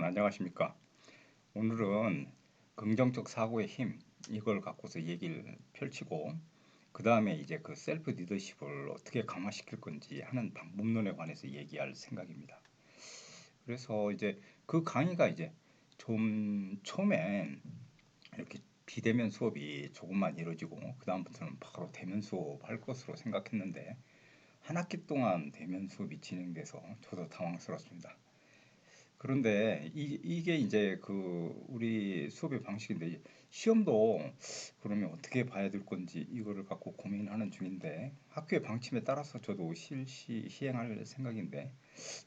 안녕하십니까? 오늘은 긍정적 사고의 힘 이걸 갖고서 얘기를 펼치고 그 다음에 이제 그 셀프 리더십을 어떻게 강화시킬 건지 하는 방법론에 관해서 얘기할 생각입니다. 그래서 이제 그 강의가 이제 좀 처음엔 이렇게 비대면 수업이 조금만 이루어지고 그 다음부터는 바로 대면 수업할 것으로 생각했는데 한 학기 동안 대면 수업이 진행돼서 저도 당황스럽습니다. 그런데 이게 이제 그 우리 수업의 방식인데 시험도 그러면 어떻게 봐야 될 건지 이거를 갖고 고민하는 중인데 학교의 방침에 따라서 저도 시행할 생각인데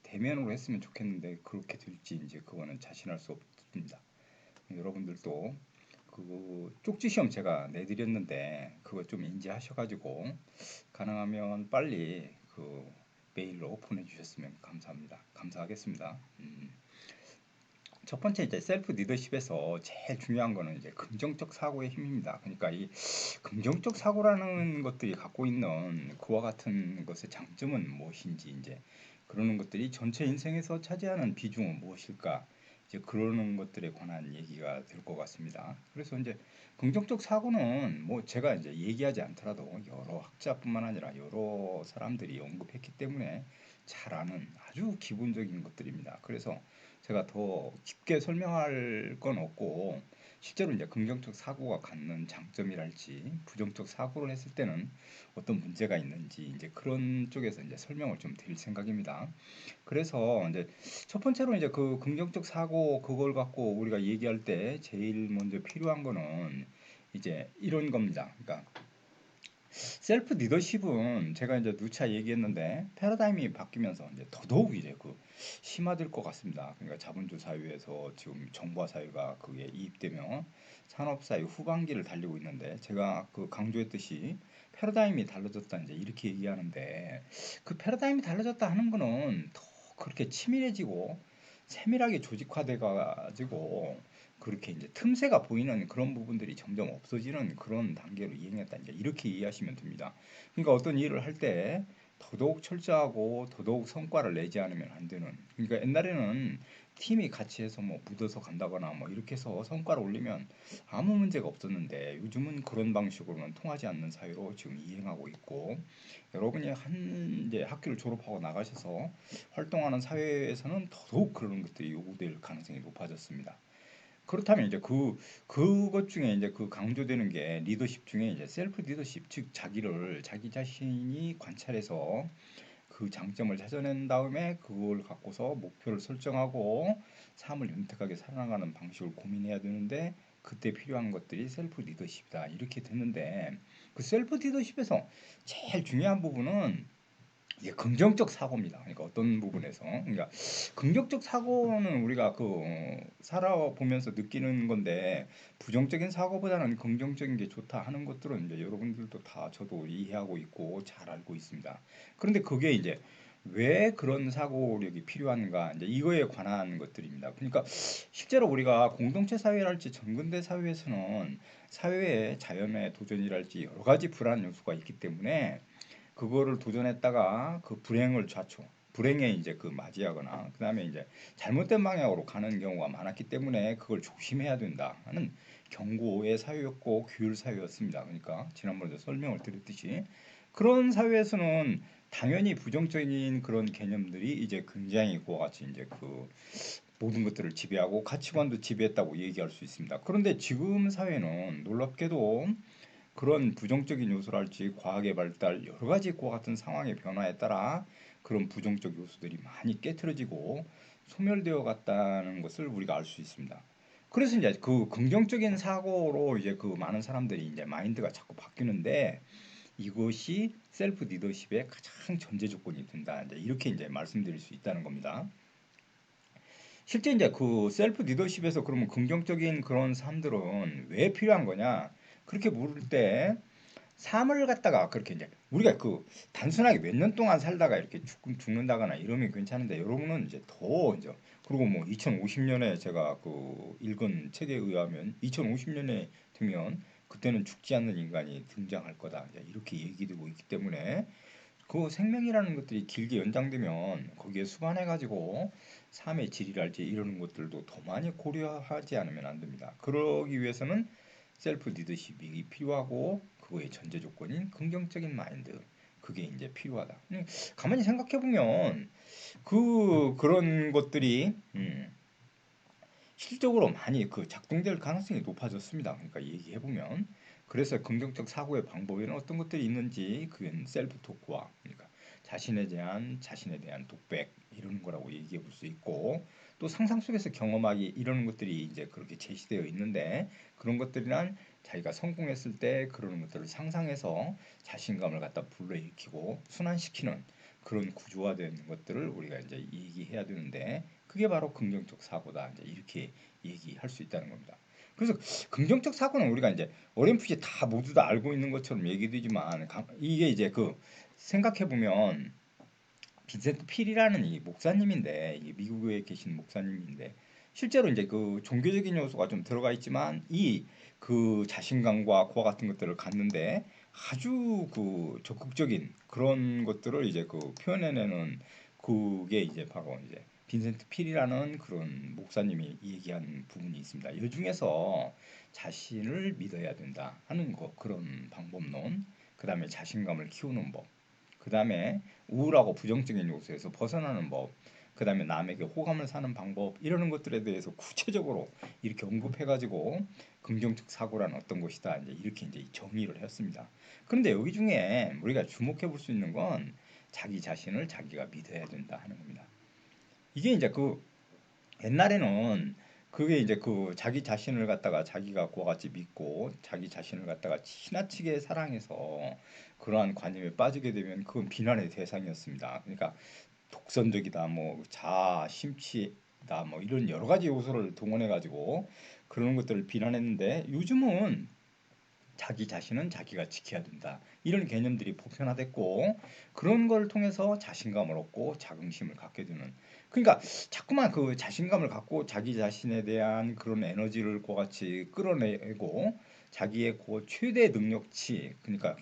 대면으로 했으면 좋겠는데 그렇게 될지 이제 그거는 자신할 수 없습니다. 여러분들도 그 쪽지 시험 제가 내드렸는데 그거 좀 인지하셔가지고 가능하면 빨리 그 메일로 보내주셨으면 감사합니다. 감사하겠습니다. 첫 번째 이제 셀프 리더십에서 제일 중요한 거는 이제 긍정적 사고의 힘입니다. 그러니까 이 긍정적 사고라는 것들이 갖고 있는 그와 같은 것의 장점은 무엇인지 이제 그러는 것들이 전체 인생에서 차지하는 비중은 무엇일까? 이제 그러는 것들에 관한 얘기가 될 것 같습니다. 그래서 이제 긍정적 사고는 뭐 제가 이제 얘기하지 않더라도 여러 학자뿐만 아니라 여러 사람들이 언급했기 때문에 잘 아는 아주 기본적인 것들입니다. 그래서 제가 더 깊게 설명할 건 없고 실제로 이제 긍정적 사고가 갖는 장점이랄지 부정적 사고를 했을 때는 어떤 문제가 있는지 이제 그런 쪽에서 이제 설명을 좀 드릴 생각입니다. 그래서 이제 첫 번째로 이제 그 긍정적 사고 그걸 갖고 우리가 얘기할 때 제일 먼저 필요한 거는 이제 이런 겁니다. 그러니까 셀프 리더십은 제가 이제 누차 얘기했는데 패러다임이 바뀌면서 이제 더더욱 이제 그 심화될 것 같습니다. 그러니까 자본주의 사회에서 지금 정보화 사회가 그게 이입되면 산업 사회 후반기를 달리고 있는데 제가 그 강조했듯이 패러다임이 달라졌다 이제 이렇게 얘기하는데 그 패러다임이 달라졌다 하는 거는 더 그렇게 치밀해지고 세밀하게 조직화돼 가지고 그렇게 이제 틈새가 보이는 그런 부분들이 점점 없어지는 그런 단계로 이행했다. 이제 이렇게 이해하시면 됩니다. 그러니까 어떤 일을 할 때 더더욱 철저하고 더더욱 성과를 내지 않으면 안 되는. 그러니까 옛날에는 팀이 같이 해서 뭐 묻어서 간다거나 뭐 이렇게 해서 성과를 올리면 아무 문제가 없었는데 요즘은 그런 방식으로는 통하지 않는 사회로 지금 이행하고 있고 여러분이 한 이제 학교를 졸업하고 나가셔서 활동하는 사회에서는 더더욱 그런 것들이 요구될 가능성이 높아졌습니다. 그렇다면 이제 그것 중에 이제 그 강조되는 게 리더십 중에 이제 셀프 리더십 즉 자기 자신이 관찰해서 그 장점을 찾아낸 다음에 그걸 갖고서 목표를 설정하고 삶을 윤택하게 살아가는 방식을 고민해야 되는데 그때 필요한 것들이 셀프 리더십이다 이렇게 됐는데 그 셀프 리더십에서 제일 중요한 부분은 이게 긍정적 사고입니다. 그러니까 어떤 부분에서 그러니까 긍정적 사고는 우리가 그 살아보면서 느끼는 건데 부정적인 사고보다는 긍정적인 게 좋다 하는 것들은 이제 여러분들도 다 저도 이해하고 있고 잘 알고 있습니다. 그런데 그게 이제 왜 그런 사고력이 필요한가 이제 이거에 관한 것들입니다. 그러니까 실제로 우리가 공동체 사회랄지 전근대 사회에서는 사회의 자연의 도전이랄지 여러 가지 불안 요소가 있기 때문에 그거를 도전했다가 그 불행에 이제 그 맞이하거나 그다음에 이제 잘못된 방향으로 가는 경우가 많았기 때문에 그걸 조심해야 된다 하는 경고의 사회였고 규율 사회였습니다. 그러니까 지난번에 설명을 드렸듯이 그런 사회에서는 당연히 부정적인 그런 개념들이 이제 굉장히 그와 같이 이제 그 모든 것들을 지배하고 가치관도 지배했다고 얘기할 수 있습니다. 그런데 지금 사회는 놀랍게도 그런 부정적인 요소랄지 과학의 발달 여러 가지 그와 같은 상황의 변화에 따라 그런 부정적 요소들이 많이 깨트려지고 소멸되어 갔다는 것을 우리가 알 수 있습니다. 그래서 이제 그 긍정적인 사고로 이제 그 많은 사람들이 이제 마인드가 자꾸 바뀌는데 이것이 셀프 리더십의 가장 전제 조건이 된다. 이제 이렇게 이제 말씀드릴 수 있다는 겁니다. 실제 이제 그 셀프 리더십에서 그러면 긍정적인 그런 삶들은 왜 필요한 거냐? 그렇게 물을 때 삶을 갖다가 그렇게 이제 우리가 그 단순하게 몇 년 동안 살다가 이렇게 죽는다거나 이러면 괜찮은데 여러분은 이제 더 이제 그리고 뭐 2050년에 제가 그 읽은 책에 의하면 2050년에 되면 그때는 죽지 않는 인간이 등장할 거다 이제 이렇게 얘기되고 있기 때문에 그 생명이라는 것들이 길게 연장되면 거기에 수반해가지고 삶의 질이랄지 이러는 것들도 더 많이 고려하지 않으면 안 됩니다. 그러기 위해서는 셀프 리더십이 필요하고 그거의 전제 조건인 긍정적인 마인드 그게 이제 필요하다. 가만히 생각해 보면 그런 것들이 실질적으로 많이 그 작동될 가능성이 높아졌습니다. 그러니까 얘기해 보면 그래서 긍정적 사고의 방법에는 어떤 것들이 있는지 그건 셀프 토크와 그러니까 자신에 대한 독백 이런 거라고 얘기해 볼 수 있고 또 상상 속에서 경험하기 이런 것들이 이제 그렇게 제시되어 있는데 그런 것들이란 자기가 성공했을 때 그런 것들을 상상해서 자신감을 갖다 불러일으키고 순환시키는 그런 구조화된 것들을 우리가 이제 얘기해야 되는데 그게 바로 긍정적 사고다. 이제 이렇게 얘기할 수 있다는 겁니다. 그래서 긍정적 사고는 우리가 이제 어렴풋이 다 모두 다 알고 있는 것처럼 얘기되지만 이게 이제 그 생각해 보면 빈센트 필이라는 이 목사님인데 이 미국에 계신 목사님인데 실제로 이제 그 종교적인 요소가 좀 들어가 있지만 이 그 자신감과 그와 같은 것들을 갖는데 아주 그 적극적인 그런 것들을 이제 그 표현해내는 그게 이제 바로 이제 빈센트 필이라는 그런 목사님이 얘기한 부분이 있습니다. 이 중에서 자신을 믿어야 된다 하는 거 그런 방법론, 그 다음에 자신감을 키우는 법, 그 다음에 우울하고 부정적인 요소에서 벗어나는 법, 그 다음에 남에게 호감을 사는 방법 이러는 것들에 대해서 구체적으로 이렇게 언급해가지고 긍정적 사고란 어떤 것이다 이제 이렇게 이제 정의를 했습니다. 그런데 여기 중에 우리가 주목해 볼 수 있는 건 자기 자신을 자기가 믿어야 된다 하는 겁니다. 이게 이제 그 옛날에는 그게 이제 그 자기 자신을 갖다가 자기가 그와 같이 믿고 자기 자신을 갖다가 지나치게 사랑해서 그러한 관념에 빠지게 되면 그건 비난의 대상이었습니다. 그러니까 독선적이다, 뭐 자아 심취다, 뭐 이런 여러 가지 요소를 동원해 가지고 그런 것들을 비난했는데 요즘은 자기 자신은 자기가 지켜야 된다. 이런 개념들이 보편화됐고 그런 걸 통해서 자신감을 얻고 자긍심을 갖게 되는 그러니까 자꾸만 그 자신감을 갖고 자기 자신에 대한 그런 에너지를 그와 같이 끌어내고 자기의 그 최대 능력치 그러니까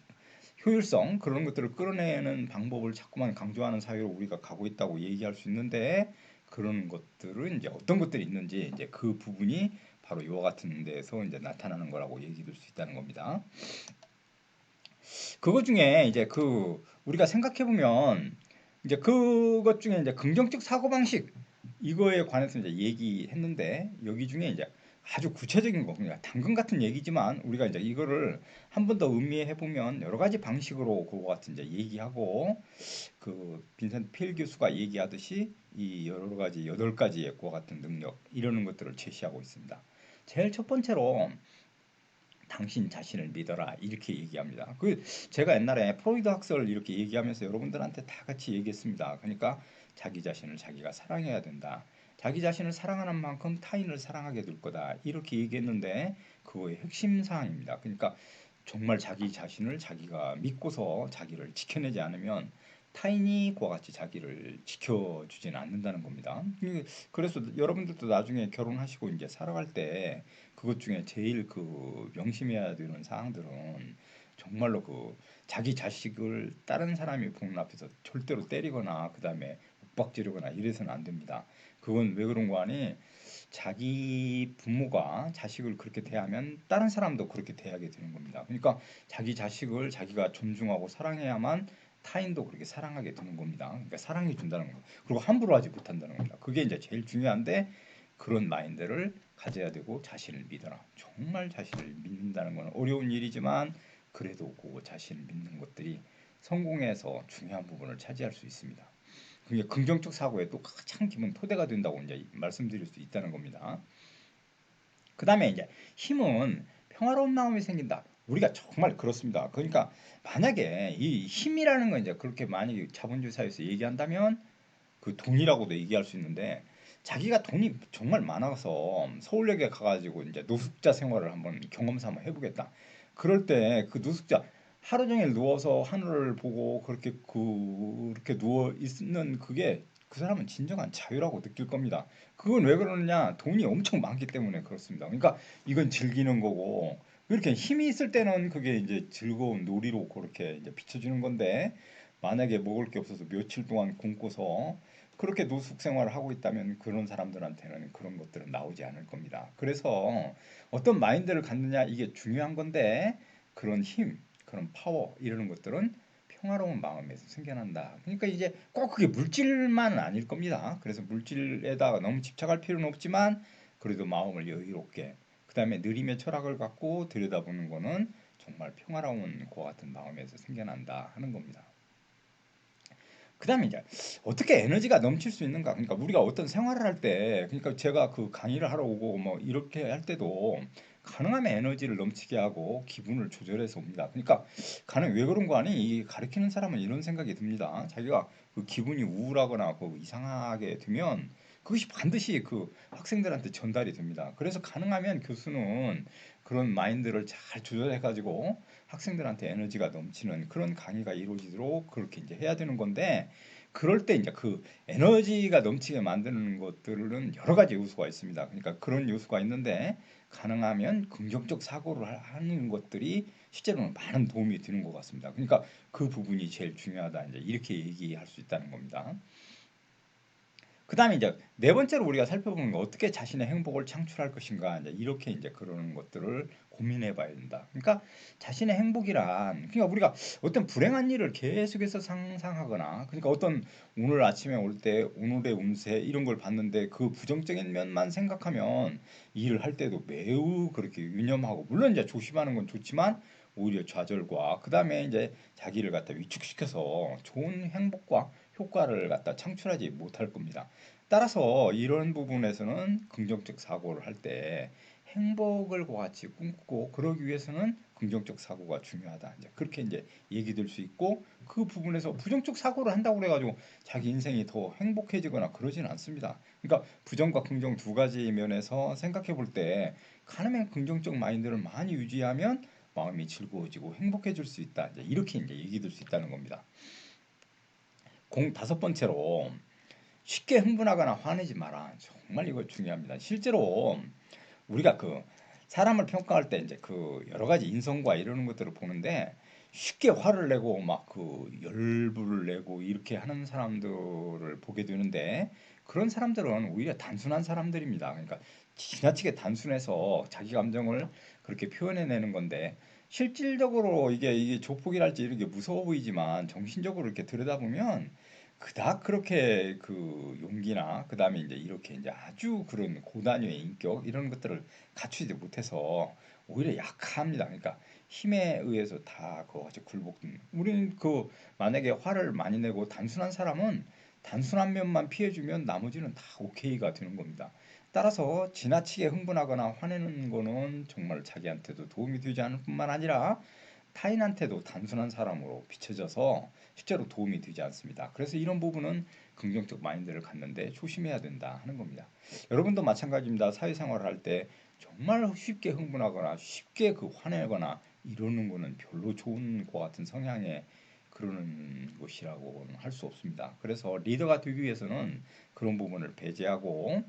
효율성 그런 것들을 끌어내는 방법을 자꾸만 강조하는 사회로 우리가 가고 있다고 얘기할 수 있는데 그런 것들은 이제 어떤 것들이 있는지 이제 그 부분이 바로 이와 같은 데서 이제 나타나는 거라고 얘기할 수 있다는 겁니다. 그것 중에 이제 그 우리가 생각해 보면 이제 그것 중에 이제 긍정적 사고 방식 이거에 관해서 이제 얘기했는데 여기 중에 이제 아주 구체적인 거 그러니까 당근 같은 얘기지만 우리가 이제 이거를 한 번 더 음미해 보면 여러 가지 방식으로 그거 같은 이제 얘기하고 그 빈센트 필 교수가 얘기하듯이 이 여러 가지 8가지의 그와 같은 능력 이러는 것들을 제시하고 있습니다. 제일 첫 번째로 당신 자신을 믿어라 이렇게 얘기합니다. 그 제가 옛날에 프로이드 학설을 이렇게 얘기하면서 여러분들한테 다 같이 얘기했습니다. 그러니까 자기 자신을 자기가 사랑해야 된다. 자기 자신을 사랑하는 만큼 타인을 사랑하게 될 거다. 이렇게 얘기했는데 그거의 핵심 사항입니다. 그러니까 정말 자기 자신을 자기가 믿고서 자기를 지켜내지 않으면 타인이 그와 같이 자기를 지켜주지는 않는다는 겁니다. 그래서 여러분들도 나중에 결혼하시고 이제 살아갈 때 그것 중에 제일 그 명심해야 되는 사항들은 정말로 그 자기 자식을 다른 사람이 보는 앞에서 절대로 때리거나 그다음에 윽박지르거나 이래서는 안 됩니다. 그건 왜 그런 거 아니? 자기 부모가 자식을 그렇게 대하면 다른 사람도 그렇게 대하게 되는 겁니다. 그러니까 자기 자식을 자기가 존중하고 사랑해야만 타인도 그렇게 사랑하게 되는 겁니다. 그러니까 사랑해 준다는 거. 그리고 함부로 하지 못한다는 겁니다. 그게 이제 제일 중요한데 그런 마인드를 가져야 되고 자신을 믿어라. 정말 자신을 믿는다는 건 어려운 일이지만 그래도 그 자신을 믿는 것들이 성공에서 중요한 부분을 차지할 수 있습니다. 그게 긍정적 사고에 또 가장 기본 토대가 된다고 이제 말씀드릴 수 있다는 겁니다. 그 다음에 이제 힘은 평화로운 마음이 생긴다. 우리가 정말 그렇습니다. 그러니까 만약에 이 힘이라는 건 이제 그렇게 많이 자본주의 사회에서 얘기한다면 그 돈이라고도 얘기할 수 있는데 자기가 돈이 정말 많아서 서울역에 가가지고 이제 노숙자 생활을 한번 경험 삼아 해보겠다. 그럴 때 그 노숙자 하루 종일 누워서 하늘을 보고 그렇게 누워 있는 그게 그 사람은 진정한 자유라고 느낄 겁니다. 그건 왜 그러느냐? 돈이 엄청 많기 때문에 그렇습니다. 그러니까 이건 즐기는 거고 이렇게 힘이 있을 때는 그게 이제 즐거운 놀이로 그렇게 이제 비춰주는 건데 만약에 먹을 게 없어서 며칠 동안 굶고서 그렇게 노숙 생활을 하고 있다면 그런 사람들한테는 그런 것들은 나오지 않을 겁니다. 그래서 어떤 마인드를 갖느냐 이게 중요한 건데 그런 힘, 그런 파워 이러는 것들은 평화로운 마음에서 생겨난다. 그러니까 이제 꼭 그게 물질만은 아닐 겁니다. 그래서 물질에다가 너무 집착할 필요는 없지만 그래도 마음을 여유롭게 그다음에 느림의 철학을 갖고 들여다보는 거는 정말 평화로운 것 같은 마음에서 생겨난다 하는 겁니다. 그다음에 이제 어떻게 에너지가 넘칠 수 있는가? 그러니까 우리가 어떤 생활을 할 때, 그러니까 제가 그 강의를 하러 오고 뭐 이렇게 할 때도 가능하면 에너지를 넘치게 하고 기분을 조절해서 옵니다. 그러니까 가능 왜 그런 거 아니? 이 가르치는 사람은 이런 생각이 듭니다. 자기가 그 기분이 우울하거나 그 이상하게 되면 그것이 반드시 그 학생들한테 전달이 됩니다. 그래서 가능하면 교수는 그런 마인드를 잘 조절해가지고 학생들한테 에너지가 넘치는 그런 강의가 이루어지도록 그렇게 이제 해야 되는 건데 그럴 때 이제 그 에너지가 넘치게 만드는 것들은 여러 가지 요소가 있습니다. 그러니까 그런 요소가 있는데 가능하면 긍정적 사고를 하는 것들이 실제로는 많은 도움이 되는 것 같습니다. 그러니까 그 부분이 제일 중요하다 이제 이렇게 얘기할 수 있다는 겁니다. 그다음에 이제 네 번째로 우리가 살펴보는 거 어떻게 자신의 행복을 창출할 것인가 이제 이렇게 이제 그러는 것들을 고민해 봐야 된다. 그러니까 자신의 행복이란 그러니까 우리가 어떤 불행한 일을 계속해서 상상하거나 그러니까 어떤 오늘 아침에 올 때 오늘의 운세 이런 걸 봤는데 그 부정적인 면만 생각하면 일을 할 때도 매우 그렇게 유념하고 물론 이제 조심하는 건 좋지만 오히려 좌절과 그다음에 이제 자기를 갖다 위축시켜서 좋은 행복과 효과를 갖다 창출하지 못할 겁니다. 따라서 이런 부분에서는 긍정적 사고를 할 때 행복을 같이 꿈꾸고 그러기 위해서는 긍정적 사고가 중요하다. 이제 그렇게 이제 얘기될 수 있고 그 부분에서 부정적 사고를 한다고 그래가지고 자기 인생이 더 행복해지거나 그러지는 않습니다. 그러니까 부정과 긍정 두 가지 면에서 생각해 볼 때 가능한 긍정적 마인드를 많이 유지하면 마음이 즐거워지고 행복해질 수 있다. 이제 이렇게 이제 얘기될 수 있다는 겁니다. 다섯 번째로 쉽게 흥분하거나 화내지 마라. 정말 이거 중요합니다. 실제로 우리가 그 사람을 평가할 때 이제 그 여러 가지 인성과 이러는 것들을 보는데 쉽게 화를 내고 막 그 열불을 내고 이렇게 하는 사람들을 보게 되는데 그런 사람들은 오히려 단순한 사람들입니다. 그러니까 지나치게 단순해서 자기 감정을 그렇게 표현해내는 건데 실질적으로 이게 조폭이랄지 이런 게 무서워 보이지만 정신적으로 이렇게 들여다보면 그닥 그렇게 그 용기나 그다음에 이제 이렇게 이제 아주 그런 고단위의 인격 이런 것들을 갖추지 못해서 오히려 약합니다. 그러니까 힘에 의해서 다 그거 같이 굴복된. 우리는 그 만약에 화를 많이 내고 단순한 사람은 단순한 면만 피해주면 나머지는 다 오케이가 되는 겁니다. 따라서 지나치게 흥분하거나 화내는 거는 정말 자기한테도 도움이 되지 않을 뿐만 아니라 타인한테도 단순한 사람으로 비춰져서 실제로 도움이 되지 않습니다. 그래서 이런 부분은 긍정적 마인드를 갖는데 조심해야 된다 하는 겁니다. 여러분도 마찬가지입니다. 사회생활을 할 때 정말 쉽게 흥분하거나 쉽게 그 화내거나 이러는 거는 별로 좋은 것 같은 성향의 그러는 것이라고는 할 수 없습니다. 그래서 리더가 되기 위해서는 그런 부분을 배제하고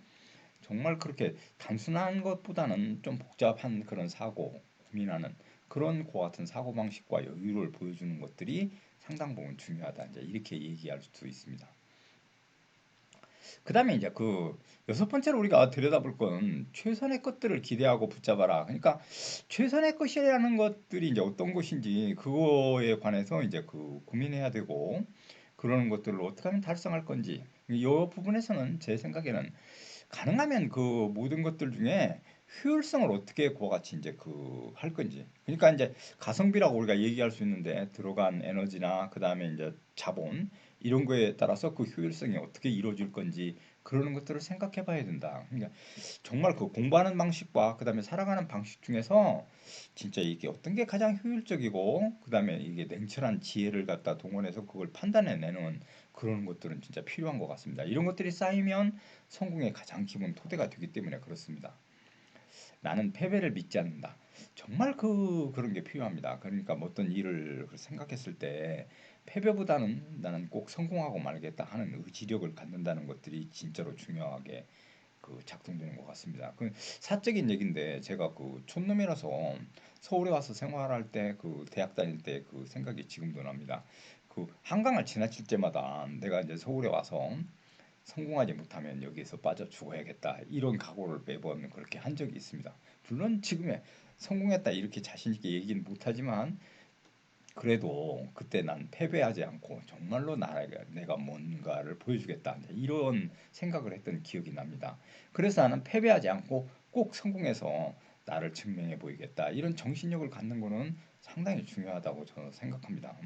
정말 그렇게 단순한 것보다는 좀 복잡한 그런 사고, 고민하는 그런 거 같은 사고 방식과 여유를 보여주는 것들이 상당 부분 중요하다. 이제 이렇게 얘기할 수 있습니다. 그다음에 이제 그 여섯 번째로 우리가 들여다볼 건 최선의 것들을 기대하고 붙잡아라. 그러니까 최선의 것이라는 것들이 이제 어떤 것인지 그거에 관해서 이제 그 고민해야 되고 그러는 것들을 어떻게 하면 달성할 건지 이 부분에서는 제 생각에는 가능하면 그 모든 것들 중에 효율성을 어떻게 그와 같이 이제 그 할 건지. 그러니까 이제 가성비라고 우리가 얘기할 수 있는데 들어간 에너지나 그다음에 이제 자본 이런 거에 따라서 그 효율성이 어떻게 이루어질 건지 그러는 것들을 생각해 봐야 된다. 그러니까 정말 그 공부하는 방식과 그다음에 살아가는 방식 중에서 진짜 이게 어떤 게 가장 효율적이고 그다음에 이게 냉철한 지혜를 갖다 동원해서 그걸 판단해내는 그런 것들은 진짜 필요한 것 같습니다. 이런 것들이 쌓이면 성공의 가장 기본 토대가 되기 때문에 그렇습니다. 나는 패배를 믿지 않는다. 정말 그런 게 필요합니다. 그러니까 뭐 어떤 일을 생각했을 때 패배보다는 나는 꼭 성공하고 말겠다 하는 의지력을 갖는다는 것들이 진짜로 중요하게 그 작동되는 것 같습니다. 그 사적인 얘기인데 제가 그 촌놈이라서 서울에 와서 생활할 때 그 대학 다닐 때 그 생각이 지금도 납니다. 그 한강을 지나칠 때마다 내가 이제 서울에 와서 성공하지 못하면 여기에서 빠져 죽어야겠다 이런 각오를 매번 그렇게 한 적이 있습니다. 물론 지금에 성공했다 이렇게 자신 있게 얘기는 못하지만 그래도 그때 난 패배하지 않고 정말로 내가 뭔가를 보여주겠다 이런 생각을 했던 기억이 납니다. 그래서 나는 패배하지 않고 꼭 성공해서 나를 증명해 보이겠다 이런 정신력을 갖는 거는 상당히 중요하다고 저는 생각합니다.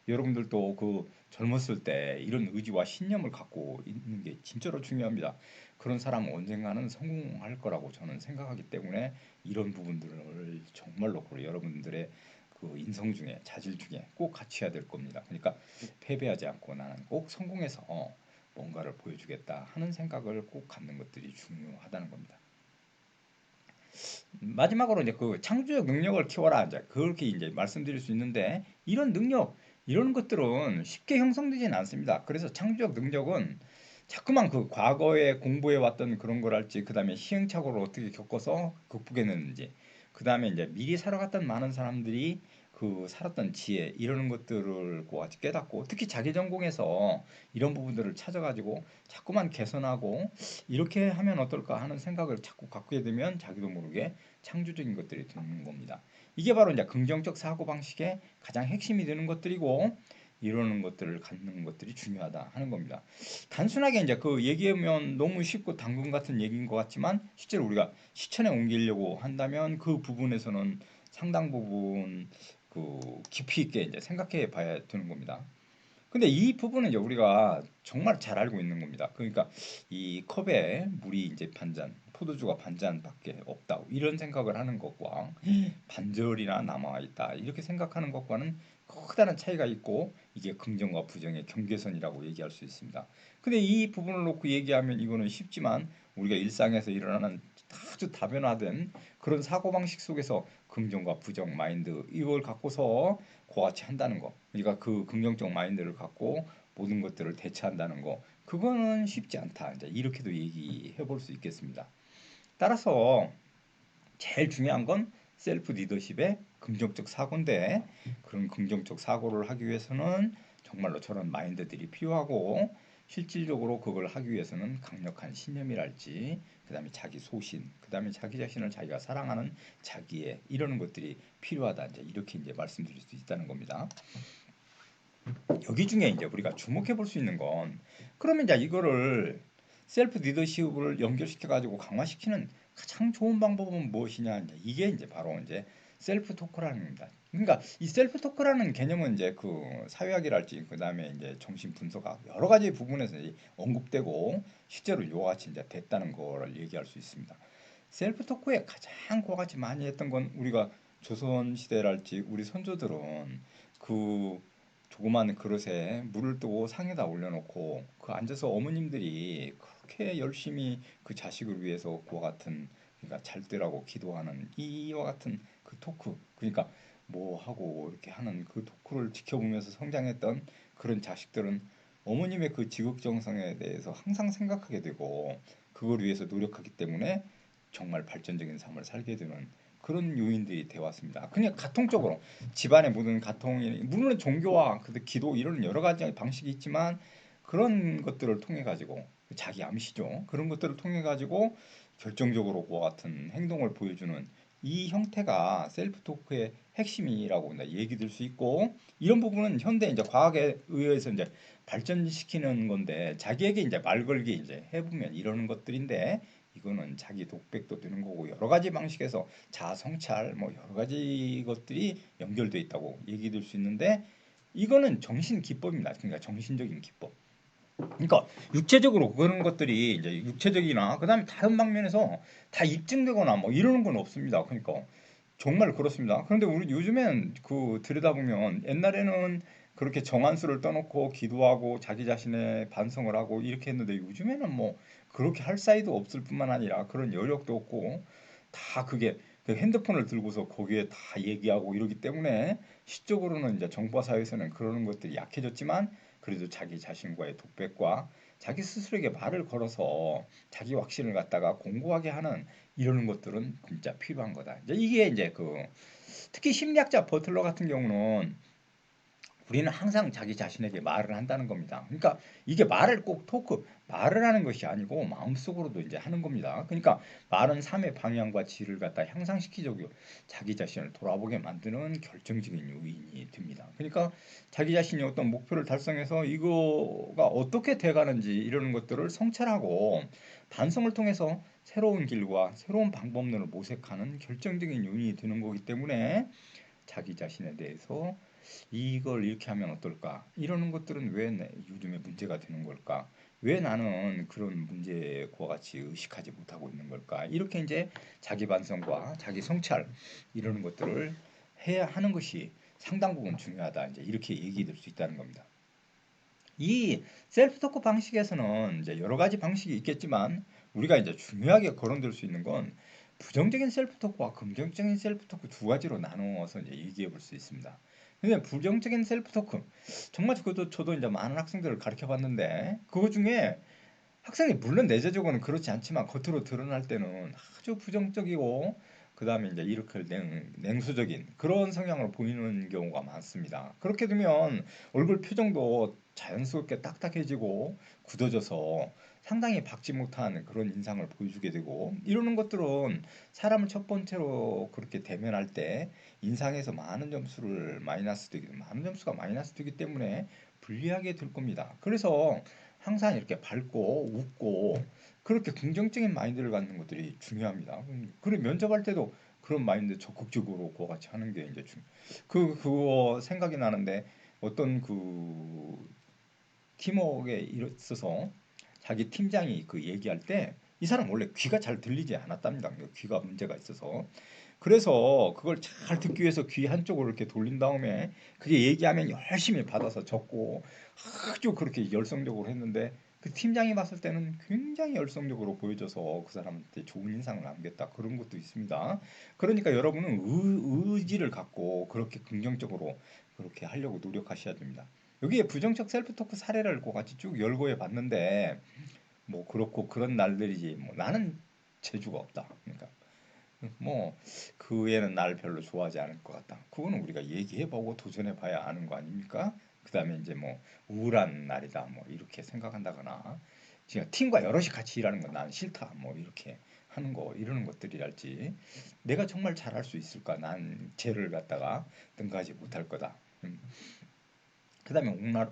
여러분들도 그 젊었을 때 이런 의지와 신념을 갖고 있는 게 진짜로 중요합니다. 그런 사람은 언젠가는 성공할 거라고 저는 생각하기 때문에 이런 부분들을 정말로 여러분들의 그 인성 중에 자질 중에 꼭 갖춰야 될 겁니다. 그러니까 패배하지 않고 나는 꼭 성공해서 뭔가를 보여주겠다 하는 생각을 꼭 갖는 것들이 중요하다는 겁니다. 마지막으로 이제 그 창조적 능력을 키워라 이제 그렇게 이제 말씀드릴 수 있는데 이런 능력 이런 것들은 쉽게 형성되지는 않습니다. 그래서 창조적 능력은 자꾸만 그 과거에 공부해 왔던 그런 걸 할지 그다음에 시행착오를 어떻게 겪어서 극복해냈는지 그다음에 이제 미리 살아갔던 많은 사람들이 그 살았던 지혜 이러는 것들을 같이 깨닫고 특히 자기 전공에서 이런 부분들을 찾아가지고 자꾸만 개선하고 이렇게 하면 어떨까 하는 생각을 자꾸 갖게 되면 자기도 모르게 창조적인 것들이 되는 겁니다. 이게 바로 이제 긍정적 사고 방식의 가장 핵심이 되는 것들이고 이러는 것들을 갖는 것들이 중요하다 하는 겁니다. 단순하게 이제 그 얘기하면 너무 쉽고 당근 같은 얘기인 것 같지만 실제로 우리가 실천에 옮기려고 한다면 그 부분에서는 상당 부분 그 깊이 있게 이제 생각해 봐야 되는 겁니다. 근데 이 부분은 이제 우리가 정말 잘 알고 있는 겁니다. 그러니까 이 컵에 물이 이제 반잔, 포도주가 반잔밖에 없다. 이런 생각을 하는 것과 반절이나 남아 있다. 이렇게 생각하는 것과는 커다란 차이가 있고 이게 긍정과 부정의 경계선이라고 얘기할 수 있습니다. 근데 이 부분을 놓고 얘기하면 이거는 쉽지만 우리가 일상에서 일어나는 아주 다변화된 그런 사고방식 속에서 긍정과 부정 마인드 이걸 갖고서 그와 같이 한다는 거. 우리가 그 긍정적 마인드를 갖고 모든 것들을 대처한다는 거. 그거는 쉽지 않다. 이제 이렇게도 얘기해 볼 수 있겠습니다. 따라서 제일 중요한 건 셀프 리더십의 긍정적 사고인데 그런 긍정적 사고를 하기 위해서는 정말로 저런 마인드들이 필요하고 실질적으로 그걸 하기 위해서는 강력한 신념이랄지 그다음에 자기 소신 그다음에 자기 자신을 자기가 사랑하는 자기애 이러는 것들이 필요하다 이제 이렇게 이제 말씀드릴 수 있다는 겁니다. 여기 중에 이제 우리가 주목해 볼 수 있는 건 그러면 이제 이거를 셀프 리더십을 연결시켜 가지고 강화시키는 가장 좋은 방법은 무엇이냐 이제 이게 이제 바로 이제 셀프 토크라는 겁니다. 그러니까 이 셀프 토크라는 개념은 이제 그 사회학이랄지 그다음에 이제 정신 분석학 여러 가지 부분에서 언급되고 실제로 이와 같이 이제 됐다는 거를 얘기할 수 있습니다. 셀프 토크에 가장 그와 같이 많이 했던 건 우리가 조선 시대랄지 우리 선조들은 그 조그만 그릇에 물을 뜨고 상에다 올려놓고 그 앉아서 어머님들이 그렇게 열심히 그 자식을 위해서 그와 같은 그러니까 잘 되라고 기도하는 이와 같은 그 토크 그러니까 뭐 하고 이렇게 하는 그 토크를 지켜보면서 성장했던 그런 자식들은 어머님의 그 지극정성에 대해서 항상 생각하게 되고 그걸 위해서 노력하기 때문에 정말 발전적인 삶을 살게 되는 그런 요인들이 되어 왔습니다. 그냥 가통적으로 집안의 모든 가통이 물론 종교와 그 기도 이런 여러 가지 방식이 있지만 그런 것들을 통해 가지고 자기 암시죠. 그런 것들을 통해 가지고 결정적으로 그와 같은 행동을 보여주는 이 형태가 셀프 토크의 핵심이라고 얘기 들 수 있고 이런 부분은 현대 이제 과학에 의해서 이제 발전시키는 건데 자기에게 이제 말 걸기 이제 해보면 이러는 것들인데 이거는 자기 독백도 되는 거고 여러 가지 방식에서 자아 성찰 뭐 여러 가지 것들이 연결돼 있다고 얘기 들 수 있는데 이거는 정신 기법입니다. 그러니까 정신적인 기법. 그러니까 육체적으로 그런 것들이 이제 육체적이나 그다음에 다른 방면에서 다 입증되거나 뭐 이러는 건 없습니다. 그러니까 정말 그렇습니다. 그런데 우리 요즘엔 그 들여다보면 옛날에는 그렇게 정한수를 떠놓고 기도하고 자기 자신의 반성을 하고 이렇게 했는데 요즘에는 뭐 그렇게 할 사이도 없을 뿐만 아니라 그런 여력도 없고 다 그게 그 핸드폰을 들고서 거기에 다 얘기하고 이러기 때문에 시적으로는 이제 정보 사회에서는 그러는 것들이 약해졌지만 그래도 자기 자신과의 독백과 자기 스스로에게 말을 걸어서 자기 확신을 갖다가 공고하게 하는 이러는 것들은 진짜 필요한 거다. 이제 이게 이제 그 특히 심리학자 버틀러 같은 경우는 우리는 항상 자기 자신에게 말을 한다는 겁니다. 그러니까 이게 말을 꼭 말을 하는 것이 아니고 마음속으로도 이제 하는 겁니다. 그러니까 말은 삶의 방향과 질을 갖다 향상시키고 자기 자신을 돌아보게 만드는 결정적인 요인이 됩니다. 그러니까 자기 자신이 어떤 목표를 달성해서 이거가 어떻게 돼가는지 이러는 것들을 성찰하고 반성을 통해서 새로운 길과 새로운 방법론을 모색하는 결정적인 요인이 되는 거기 때문에 자기 자신에 대해서 이걸 이렇게 하면 어떨까? 이러는 것들은 왜 요즘에 문제가 되는 걸까? 왜 나는 그런 문제와 같이 의식하지 못하고 있는 걸까? 이렇게 이제 자기 반성과 자기 성찰 이러는 것들을 해야 하는 것이 상당 부분 중요하다. 이제 이렇게 얘기될 수 있다는 겁니다. 이 셀프 토크 방식에서는 이제 여러 가지 방식이 있겠지만 우리가 이제 중요하게 거론될 수 있는 건 부정적인 셀프 토크와 긍정적인 셀프 토크 두 가지로 나누어서 이제 얘기해 볼 수 있습니다. 근데 부정적인 셀프 토크 정말 저도 이제 많은 학생들을 가르쳐 봤는데 그거 중에 학생이 물론 내재적으로는 그렇지 않지만 겉으로 드러날 때는 아주 부정적이고 그다음에 이제 이렇게 냉수적인 그런 성향을 보이는 경우가 많습니다. 그렇게 되면 얼굴 표정도 자연스럽게 딱딱해지고 굳어져서 상당히 박지 못한 그런 인상을 보여주게 되고 이러는 것들은 사람을 첫 번째로 그렇게 대면할 때 인상에서 많은 점수가 마이너스 되기 때문에 불리하게 될 겁니다. 그래서 항상 이렇게 밝고 웃고 그렇게 긍정적인 마인드를 갖는 것들이 중요합니다. 그리고 면접할 때도 그런 마인드 적극적으로 그와 같이 하는 게 이제 그거 생각이 나는데 어떤 그 팀워크에 있어서 자기 팀장이 그 얘기할 때 이 사람 원래 귀가 잘 들리지 않았답니다. 귀가 문제가 있어서 그래서 그걸 잘 듣기 위해서 귀 한쪽으로 이렇게 돌린 다음에 그게 얘기하면 열심히 받아서 적고 아주 그렇게 열성적으로 했는데 그 팀장이 봤을 때는 굉장히 열성적으로 보여줘서 그 사람한테 좋은 인상을 남겼다 그런 것도 있습니다. 그러니까 여러분은 의지를 갖고 그렇게 긍정적으로 그렇게 하려고 노력하셔야 됩니다. 여기에 부정적 셀프 토크 사례를 같이 쭉 열거해 봤는데 뭐 그렇고 그런 날들이지 뭐 나는 재주가 없다. 그러니까 뭐 그 애는 날 별로 좋아하지 않을 것 같다. 그거는 우리가 얘기해보고 도전해봐야 아는 거 아닙니까? 그다음에 이제 뭐 우울한 날이다 뭐 이렇게 생각한다거나 지금 팀과 여럿이 같이 일하는 건 나는 싫다 뭐 이렇게 하는 거 이러는 것들이랄지 내가 정말 잘할 수 있을까? 난 쟤를 갖다가 능가하지 못할 거다. 그다음에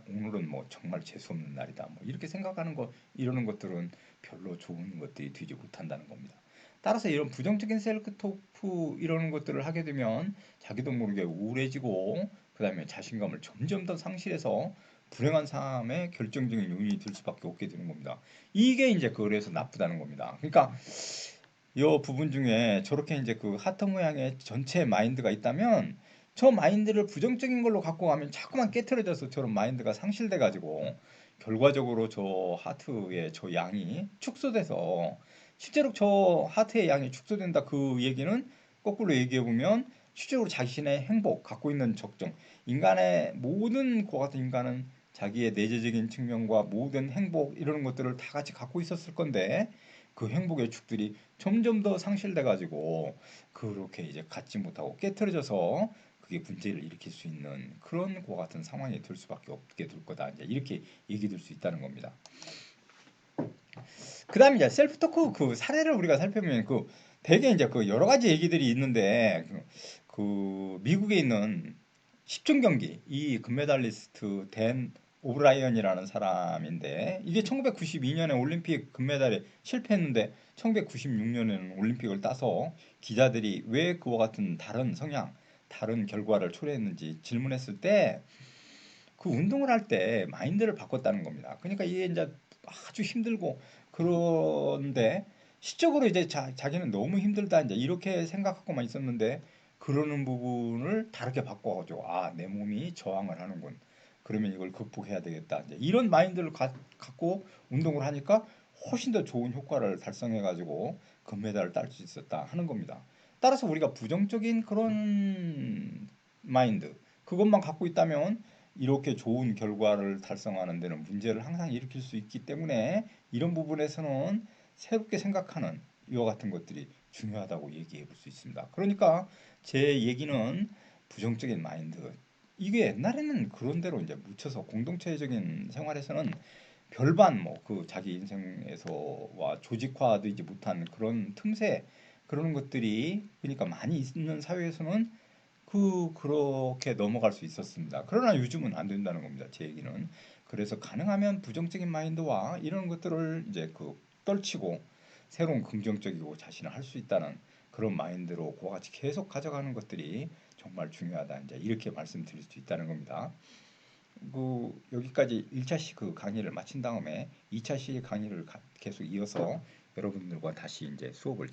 오늘은 뭐 정말 재수 없는 날이다. 뭐 이렇게 생각하는 거 이러는 것들은 별로 좋은 것들이 되지 못한다는 겁니다. 따라서 이런 부정적인 셀프 토크 이러는 것들을 하게 되면 자기도 모르게 우울해지고 그다음에 자신감을 점점 더 상실해서 불행한 삶의 결정적인 요인이 될 수밖에 없게 되는 겁니다. 이게 이제 그래서 나쁘다는 겁니다. 그러니까 이 부분 중에 저렇게 이제 그 하트 모양의 전체 마인드가 있다면 저 마인드를 부정적인 걸로 갖고 가면 자꾸만 깨트려져서 저런 마인드가 상실돼 가지고 결과적으로 저 하트의 저 양이 축소돼서 실제로 저 하트의 양이 축소된다 그 얘기는 거꾸로 얘기해 보면 실제로 자신의 행복 갖고 있는 적정 인간의 모든 그 같은 인간은 자기의 내재적인 측면과 모든 행복 이런 것들을 다 같이 갖고 있었을 건데 그 행복의 축들이 점점 더 상실돼 가지고 그렇게 이제 갖지 못하고 깨트려져서 그게 문제를 일으킬 수 있는 그런 거 같은 상황이 될 수밖에 없게 될 거다. 이제 이렇게 얘기될 수 있다는 겁니다. 그다음에 이제 셀프 토크 그 사례를 우리가 살펴보면 그 되게 이제 그 여러 가지 얘기들이 있는데 그 미국에 있는 10중 경기 이 금메달리스트 댄 오브라이언이라는 사람인데 이게 1992년에 올림픽 금메달에 실패했는데 1996년에는 올림픽을 따서 기자들이 왜 그와 같은 다른 성향, 다른 결과를 초래했는지 질문했을 때 그 운동을 할 때 마인드를 바꿨다는 겁니다. 그러니까 이게 이제 아주 힘들고 그런데 시적으로 이제 자기는 너무 힘들다 이제 이렇게 생각하고만 있었는데 그러는 부분을 다르게 바꿔가지고 아 내 몸이 저항을 하는군. 그러면 이걸 극복해야 되겠다. 이제 이런 마인드를 갖고 운동을 하니까 훨씬 더 좋은 효과를 달성해가지고 금메달을 딸 수 있었다 하는 겁니다. 따라서 우리가 부정적인 그런 마인드 그것만 갖고 있다면 이렇게 좋은 결과를 달성하는 데는 문제를 항상 일으킬 수 있기 때문에 이런 부분에서는 새롭게 생각하는 이와 같은 것들이 중요하다고 얘기해 볼 수 있습니다. 그러니까 제 얘기는 부정적인 마인드 이게 옛날에는 그런 대로 이제 묻혀서 공동체적인 생활에서는 별반 뭐 그 자기 인생에서와 조직화되지 못한 그런 틈새 그런 것들이 그러니까 많이 있는 사회에서는 그렇게 넘어갈 수 있었습니다. 그러나 요즘은 안 된다는 겁니다. 제 얘기는. 그래서 가능하면 부정적인 마인드와 이런 것들을 이제 떨치고 새로운 긍정적이고 자신을 할 수 있다는 그런 마인드로 그와 같이 계속 가져가는 것들이 정말 중요하다. 이제 이렇게 말씀드릴 수 있다는 겁니다. 여기까지 1차 시 그 강의를 마친 다음에 2차 시 강의를 계속 이어서 여러분들과 다시 이제 수업을